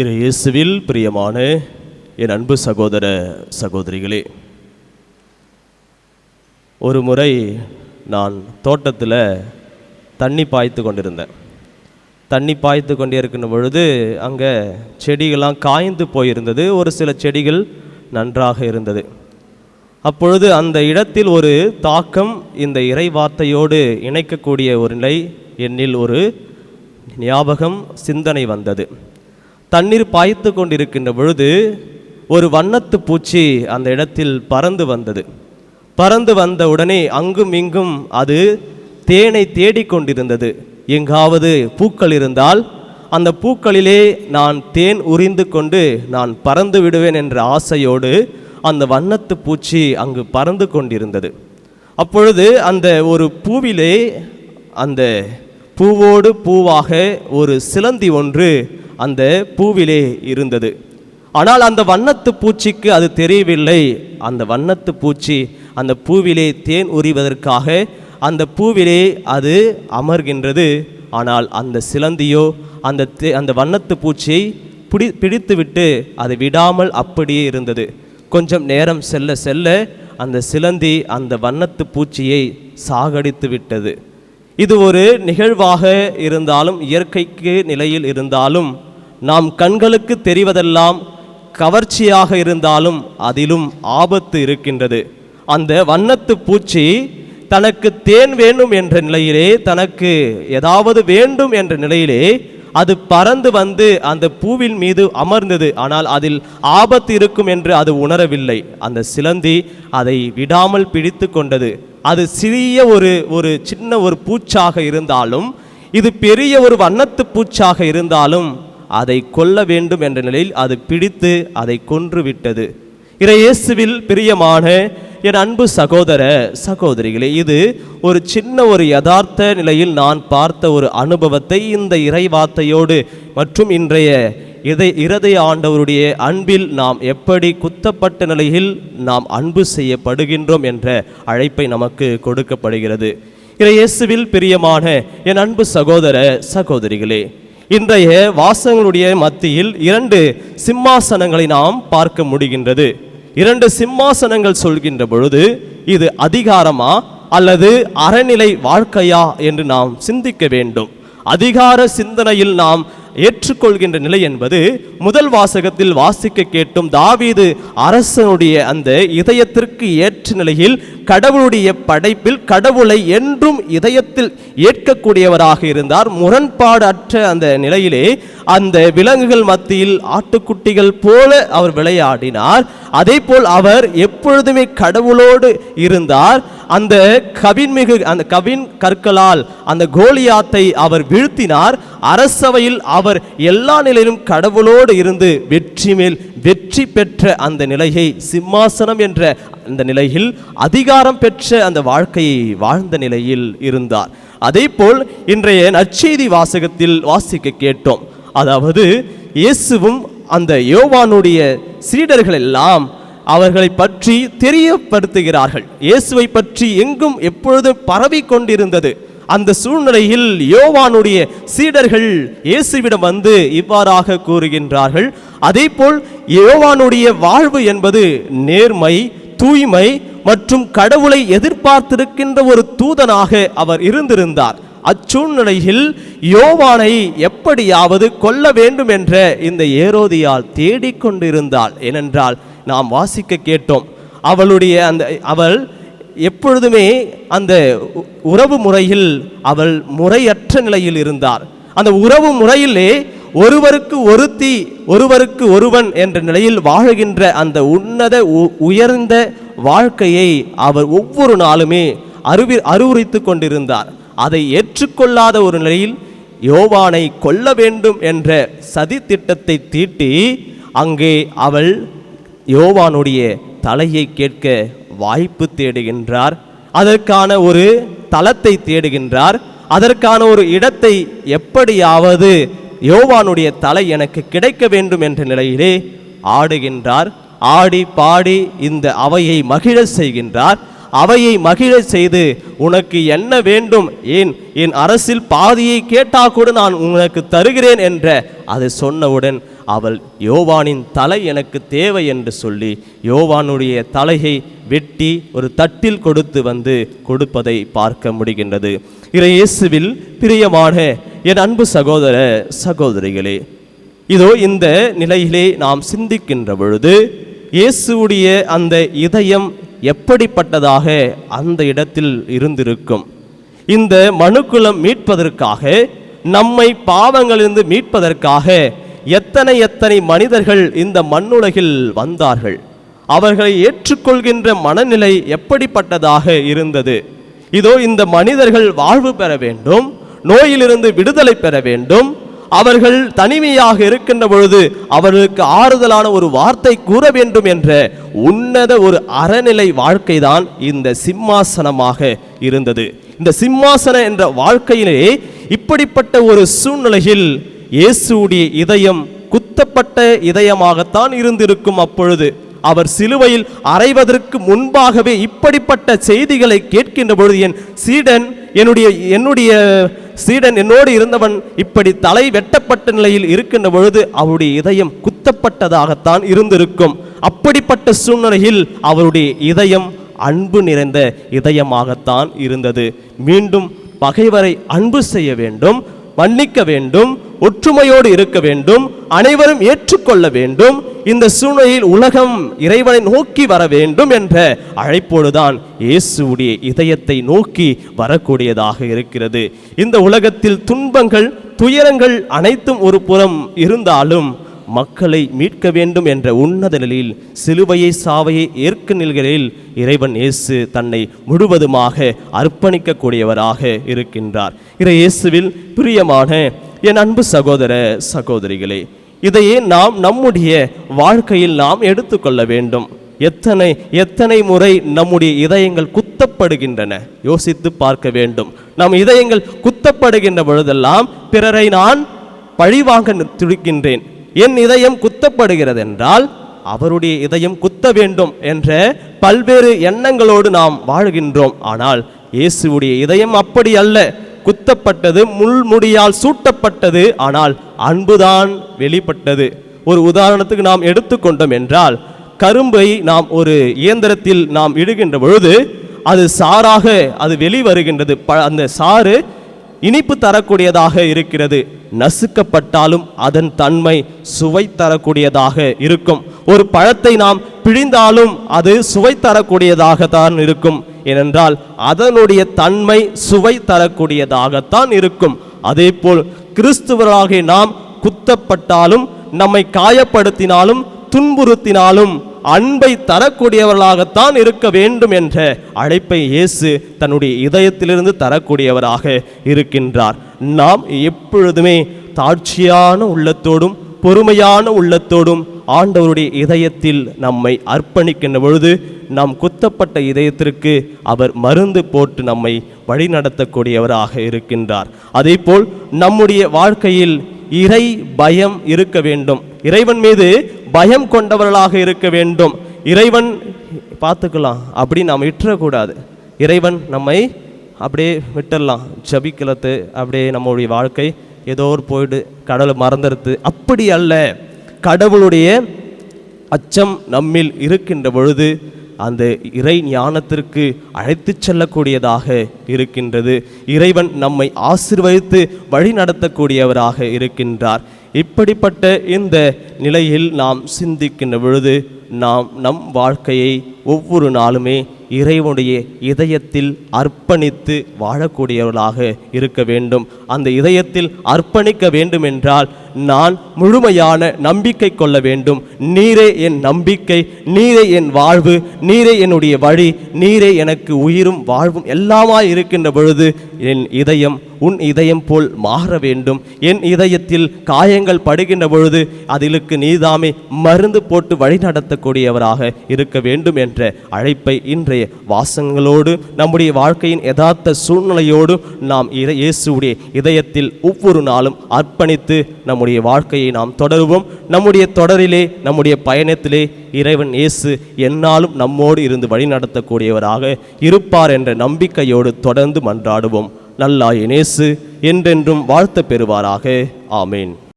இயேசுவில் பிரியமான என் அன்பு சகோதர சகோதரிகளே, ஒரு முறை நான் தோட்டத்தில் தண்ணி பாய்த்து கொண்டிருந்தேன். தண்ணி பாய்த்து கொண்டே இருக்கின்ற பொழுது அங்கே செடிகள்லாம் காய்ந்து போயிருந்தது. ஒரு சில செடிகள் நன்றாக இருந்தது. அப்பொழுது அந்த இடத்தில் ஒரு தாக்கம், இந்த இறை வார்த்தையோடு இணைக்கக்கூடிய ஒரு நிலை என்னில் ஒரு ஞாபகம், சிந்தனை வந்தது. தண்ணீர் பாய்த்து கொண்டிருக்கின்ற பொழுது ஒரு வண்ணத்து பூச்சி அந்த இடத்தில் பறந்து வந்தது. பறந்து வந்த உடனே அங்கும் இங்கும் அது தேனை தேடிக்கொண்டிருந்தது. எங்காவது பூக்கள் இருந்தால் அந்த பூக்களிலே நான் தேன் உறிந்து கொண்டு நான் பறந்து விடுவேன் என்ற ஆசையோடு அந்த வண்ணத்து பூச்சி அங்கு பறந்து கொண்டிருந்தது. அப்பொழுது அந்த ஒரு பூவிலே, அந்த பூவோடு பூவாக ஒரு சிலந்தி ஒன்று அந்த பூவிலே இருந்தது. ஆனால் அந்த வண்ணத்து பூச்சிக்கு அது தெரியவில்லை. அந்த வண்ணத்து பூச்சி அந்த பூவிலே தேன் உரிவதற்காக அந்த பூவிலே அது அமர்கின்றது. ஆனால் அந்த சிலந்தியோ அந்த வண்ணத்து பூச்சியை பிடித்துவிட்டு அதை விடாமல் அப்படியே இருந்தது. கொஞ்சம் நேரம் செல்ல செல்ல அந்த சிலந்தி அந்த வண்ணத்து பூச்சியை சாகடித்து விட்டது. இது ஒரு நிகழ்வாக இருந்தாலும், இயற்கைக்கு நிலையில் இருந்தாலும், நாம் கண்களுக்கு தெரிவதெல்லாம் கவர்ச்சியாக இருந்தாலும் அதிலும் ஆபத்து இருக்கின்றது. அந்த வண்ணத்து பூச்சி தனக்கு தேன் வேண்டும் என்ற நிலையிலே, தனக்கு ஏதாவது வேண்டும் என்ற நிலையிலே அது பறந்து வந்து அந்த பூவின் மீது அமர்ந்தது. ஆனால் அதில் ஆபத்து இருக்கும் என்று அது உணரவில்லை. அந்த சிலந்தி அதை விடாமல் பிடித்து கொண்டது. அது சிறிய ஒரு சின்ன ஒரு பூச்சாக இருந்தாலும், இது பெரிய ஒரு வண்ணத்து பூச்சாக இருந்தாலும் அதை கொல்ல வேண்டும் என்ற நிலையில் அது பிடித்து அதை கொன்று விட்டது. இயேசுவில் பிரியமான என் அன்பு சகோதர சகோதரிகளே, இது ஒரு சின்ன ஒரு யதார்த்த நிலையில் நான் பார்த்த ஒரு அனுபவத்தை இந்த இறை வார்த்தையோடு மற்றும் இன்றைய இருதய ஆண்டவருடைய அன்பில் நாம் எப்படி குத்தப்பட்ட நிலையில் நாம் அன்பு செய்யப்படுகின்றோம் என்ற அழைப்பை நமக்கு கொடுக்கப்படுகிறது. இயேசுவில் பிரியமான என் அன்பு சகோதர சகோதரிகளே, இன்றைய வாசகங்களுடைய மத்தியில் 2 சிம்மாசனங்களை நாம் பார்க்க முடிகின்றது. 2 சிம்மாசனங்கள் சொல்கின்ற பொழுது இது அதிகாரமா அல்லது அறநிலை வாழ்க்கையா என்று நாம் சிந்திக்க வேண்டும். அதிகார சிந்தனையில் நாம் ஏற்றுக்கொள்கின்ற நிலை என்பது முதல் வாசகத்தில் வாசிக்க கேட்டும் தாவீது அரசனுடைய அந்த இதயத்திற்கு ஏற்ற நிலையில் கடவுளுடைய படைப்பில் கடவுளை என்றும் இதயத்தில் ஏற்கக்கூடியவராக இருந்தார். முரண்பாடு அற்ற அந்த நிலையிலே அந்த விலங்குகள் மத்தியில் ஆட்டுக்குட்டிகள் போல அவர் விளையாடினார். அதே போல் அவர் எப்பொழுதுமே கடவுளோடு இருந்தார். அந்த கவின் கற்களால் அந்த கோலியாத்தை அவர் வீழ்த்தினார். அரசவையில் அவர் எல்லா நிலையிலும் கடவுளோடு இருந்து வெற்றி மேல் வெற்றி பெற்ற அந்த நிலையை, சிம்மாசனம் என்ற அந்த நிலையில் அதிகாரம் பெற்ற அந்த வாழ்க்கையை வாழ்ந்த நிலையில் இருந்தார். அதே போல் இன்றைய நற்செய்தி வாசகத்தில் வாசிக்க கேட்டோம். அதாவது இயேசுவும் அந்த யோவானுடைய சீடர்கள் எல்லாம் அவர்களை பற்றி தெரியப்படுத்துகிறார்கள். இயேசுவை பற்றி எங்கும் எப்பொழுதும் பரவி கொண்டிருந்தது. அந்த சூழ்நிலையில் யோவானுடைய சீடர்கள் இயேசுவிடம் வந்து இவ்வாறாக கூறுகின்றார்கள். அதே போல் யோவானுடைய வாழ்வு என்பது நேர்மை, தூய்மை மற்றும் கடவுளை எதிர்பார்த்திருக்கின்ற ஒரு தூதனாக அவர் இருந்திருந்தார். அச்சூழ்நிலையில் யோவானை எப்படியாவது கொல்ல வேண்டும் என்ற இந்த ஏரோதியால் தேடிக்கொண்டிருந்தாள். ஏனென்றால் நாம் வாசிக்க கேட்டோம், அவள் எப்பொழுதுமே அந்த உறவு முறையில் அவள் முறையற்ற நிலையில் இருந்தார். அந்த உறவு முறையிலே ஒருவருக்கு ஒருத்தி, ஒருவருக்கு ஒருவன் என்ற நிலையில் வாழுகின்ற அந்த உன்னத உயர்ந்த வாழ்க்கையை அவர் ஒவ்வொரு நாளுமே அறிவுரைத்து கொண்டிருந்தார். அதை ஏற்றுக்கொள்ளாத ஒரு நிலையில் யோவானை கொல்ல வேண்டும் என்ற சதி திட்டத்தை தீட்டி அங்கே அவள் யோவானுடைய தலையை கேட்க வாய்ப்பு தேடுகின்றார். அதற்கான ஒரு தளத்தை தேடுகின்றார். அதற்கான ஒரு இடத்தை எப்படியாவது யோவானுடைய தலை எனக்கு கிடைக்க வேண்டும் என்ற நிலையிலே ஆடுகின்றார். ஆடி பாடி இந்த அவையை மகிழ செய்கின்றார். அவையை மகிழ செய்து, உனக்கு என்ன வேண்டும், என் அரசில் பாதியை கேட்டா கூட நான் உனக்கு தருகிறேன் என்ற அதை சொன்னவுடன் அவள் யோவானின் தலை எனக்கு தேவை என்று சொல்லி யோவானுடைய தலையை வெட்டி ஒரு தட்டில் கொடுப்பதை பார்க்க முடிகின்றது. இயேசுவில் பிரியமான என் அன்பு சகோதர சகோதரிகளே, இதோ இந்த நிலையிலே நாம் சிந்திக்கின்ற பொழுது இயேசுடைய அந்த இதயம் எப்படிப்பட்டதாக அந்த இடத்தில் இருந்திருக்கும். இந்த மனுக்குலம் மீட்பதற்காக, நம்மை பாவங்களிலிருந்து மீட்பதற்காக எத்தனை மனிதர்கள் இந்த மண்ணுலகில் வந்தார்கள். அவர்களை ஏற்றுக்கொள்கின்ற மனநிலை எப்படிப்பட்டதாக இருந்தது. இதோ இந்த மனிதர்கள் வாழ்வு பெற வேண்டும், நோயிலிருந்து விடுதலை பெற வேண்டும், அவர்கள் தனிமையாக இருக்கின்ற பொழுது அவர்களுக்கு ஆறுதலான ஒரு வார்த்தை கூற வேண்டும் என்ற உன்னத ஒரு அறநிலை வாழ்க்கைதான் இந்த சிம்மாசனமாக இருந்தது. இந்த சிம்மாசனம் என்ற வாழ்க்கையிலே இப்படிப்பட்ட ஒரு சூழ்நிலையில் இயேசுடைய இதயம் குத்தப்பட்ட இதயமாகத்தான் இருந்திருக்கும். அப்பொழுது அவர் சிலுவையில் அறைவதற்கு முன்பாகவே இப்படிப்பட்ட செய்திகளை கேட்கின்ற பொழுது, என் சீடன் என்னுடைய சீடன் என்னோடு இருந்தவன் இப்படி தலை வெட்டப்பட்ட நிலையில் இருக்கின்ற பொழுது அவருடைய இதயம் குத்தப்பட்டதாகத்தான் இருந்திருக்கும். அப்படிப்பட்ட சூழ்நிலையில் அவருடைய இதயம் அன்பு நிறைந்த இதயமாகத்தான் இருந்தது. மீண்டும் பகைவரை அன்பு செய்ய வேண்டும், மன்னிக்க வேண்டும், ஒற்றுமையோடு இருக்க வேண்டும், அனைவரும் ஏற்றுக்கொள்ள வேண்டும், இந்த சூழ்நிலையில் உலகம் இறைவனை நோக்கி வர வேண்டும் என்ற அழைப்போடுதான் இயேசுடைய இதயத்தை நோக்கி வரக்கூடியதாக இருக்கிறது. இந்த உலகத்தில் துன்பங்கள், துயரங்கள் அனைத்தும் ஒரு புறம் இருந்தாலும் மக்களை மீட்க வேண்டும் என்ற உன்னத நிலையில் சிலுவையை சாவையை ஏற்க நிலைகளில் இறைவன் இயேசு தன்னை முழுவதுமாக அர்ப்பணிக்கக்கூடியவராக இருக்கின்றார். இயேசுவில் பிரியமான என் அன்பு சகோதர சகோதரிகளே, இதையே நாம் நம்முடைய வாழ்க்கையில் நாம் எடுத்துக்கொள்ள வேண்டும். எத்தனை முறை நம்முடைய இதயங்கள் குத்தப்படுகின்றன யோசித்து பார்க்க வேண்டும். நம் இதயங்கள் குத்தப்படுகின்ற பொழுதெல்லாம் பிறரை நான் பழிவாங்க துடிக்கின்றேன். என் இதயம் குத்தப்படுகிறது என்றால் அவருடைய இதயம் குத்த வேண்டும் என்ற பல்வேறு எண்ணங்களோடு நாம் வாழ்கின்றோம். ஆனால் இயேசுடைய இதயம் அப்படி அல்ல. குத்தப்பட்டது, முள்முடியால் சூட்டப்பட்டது, ஆனால் அன்புதான் வெளிப்பட்டது. ஒரு உதாரணத்துக்கு நாம் எடுத்துக்கொண்டோம் என்றால், கரும்பை நாம் ஒரு இயந்திரத்தில் நாம் இடுகின்ற பொழுது அது சாறாக அது வெளிவருகின்றது. அந்த சாறு இனிப்பு தரக்கூடியதாக இருக்கிறது. நசுக்கப்பட்டாலும் அதன் தன்மை சுவை தரக்கூடியதாக இருக்கும். ஒரு பழத்தை நாம் பிழிந்தாலும் அது சுவை தரக்கூடியதாகத்தான் இருக்கும். ஏனென்றால் அதனுடைய தன்மை சுவை தரக்கூடியதாகத்தான் இருக்கும். அதே போல் கிறிஸ்துவராகிய நாம் குத்தப்பட்டாலும், நம்மை காயப்படுத்தினாலும், துன்புறுத்தினாலும் அன்பை தரக்கூடியவர்களாகத்தான் இருக்க வேண்டும் என்ற அழைப்பை இயேசு தன்னுடைய இதயத்திலிருந்து தரக்கூடியவராக இருக்கின்றார். நாம் எப்பொழுதுமே தாழ்ச்சியான உள்ளத்தோடும் பொறுமையான உள்ளத்தோடும் ஆண்டவருடைய இதயத்தில் நம்மை அர்ப்பணிக்கின்ற பொழுது நாம் குத்தப்பட்ட இதயத்திற்கு அவர் மருந்து போட்டு நம்மை வழிநடத்தக்கூடியவராக இருக்கின்றார். அதேபோல் நம்முடைய வாழ்க்கையில் இறை பயம் இருக்க வேண்டும். இறைவன் மீது பயம் கொண்டவர்களாக இருக்க வேண்டும். இறைவன் பார்த்துக்கலாம் அப்படி நாம் விட்டுறக்கூடாது. இறைவன் நம்மை அப்படியே விட்டுடலாம், ஜபிக்கலத்து அப்படியே நம்முடைய வாழ்க்கை ஏதோ ஒரு போயிட்டு கடவுளை மறந்துடுது, அப்படி அல்ல. கடவுளுடைய அச்சம் நம்மில் இருக்கின்ற பொழுது அந்த இறை ஞானத்திற்கு அழைத்து செல்லக்கூடியதாக இருக்கின்றது. இறைவன் நம்மை ஆசீர்வதித்து வழி நடத்தக்கூடியவராக இருக்கின்றார். இப்படிப்பட்ட இந்த நிலையில் நாம் சிந்திக்கின்ற பொழுது நாம் நம் வாழ்க்கையை ஒவ்வொரு நாளுமே இறைவனுடைய இதயத்தில் அர்ப்பணித்து வாழக்கூடியவர்களாக இருக்க வேண்டும். அந்த இதயத்தில் அர்ப்பணிக்க வேண்டும் என்றால் நான் முழுமையான நம்பிக்கை கொள்ள வேண்டும். நீரே என் நம்பிக்கை, நீரே என் வாழ்வு, நீரே என்னுடைய வழி, நீரே எனக்கு உயிரும் வாழ்வும் எல்லாமாய் இருக்கின்ற பொழுது என் இதயம் உன் இதயம் போல் மாற வேண்டும். என் இதயத்தில் காயங்கள் படுகின்ற பொழுது அதிலுக்கு நீதாமே மருந்து போட்டு வழி நடத்தக்கூடியவராக இருக்க வேண்டும் என்ற அழைப்பை இன்றைய வாசங்களோடு நம்முடைய வாழ்க்கையின் யதார்த்த சூழ்நிலையோடு நாம் இயேசுடைய இதயத்தில் ஒவ்வொரு நாளும் அர்ப்பணித்து நம் நம்முடைய வாழ்க்கையை நாம் தொடருவோம். நம்முடைய தொடரிலே, நம்முடைய பயணத்திலே இறைவன் இயேசு எந்நாளும் நம்மோடு இருந்து வழிநடத்தக்கூடியவராக இருப்பார் என்ற நம்பிக்கையோடு தொடர்ந்து மன்றாடுவோம். நல்லாய் இயேசு என்றென்றும் வாழ்த்த பெறுவாராக. ஆமேன்.